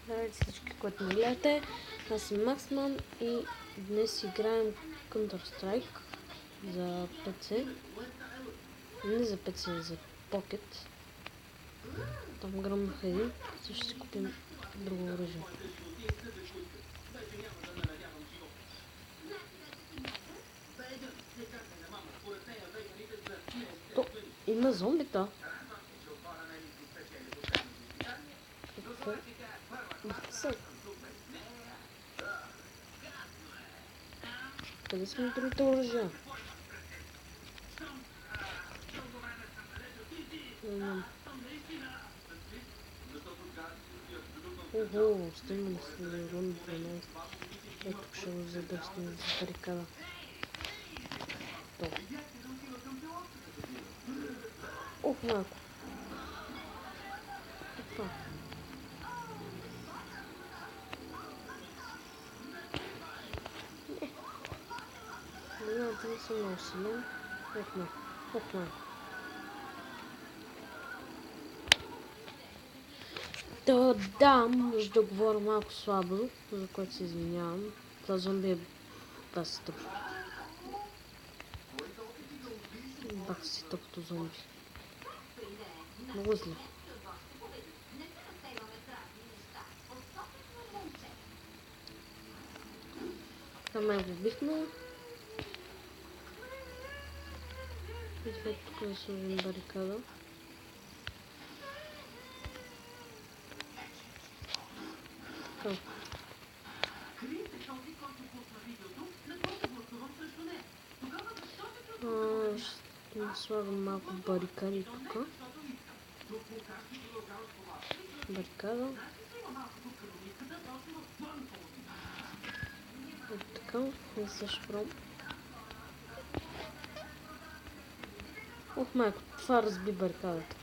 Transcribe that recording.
Здравейте всички, които ме гледате. Аз съм Максман и днес играем Counter-Strike за PC. Не за PC, за Pocket. Там гръмнаха един, също ще купим друго оръжие. То, има зомбита. Какво? Къде сме другите оръжия? Ого, стигнали се за рун 12. Ето ще го задъснем за барикада. То. Ох, малко. Това. Не знам, че не съм много силен. Ох, малко. Да, може да говоря малко слабо, за което се извинявам. Това зомби е баси тъпо. Баси тъпото зомби. Много зле. Там ме го бихнал. И след тук да сложим барикада. Така. Ще слагам малко барикади тук. Барикада. Ето така. И се шпром. Ох, майко, това разби барикадата.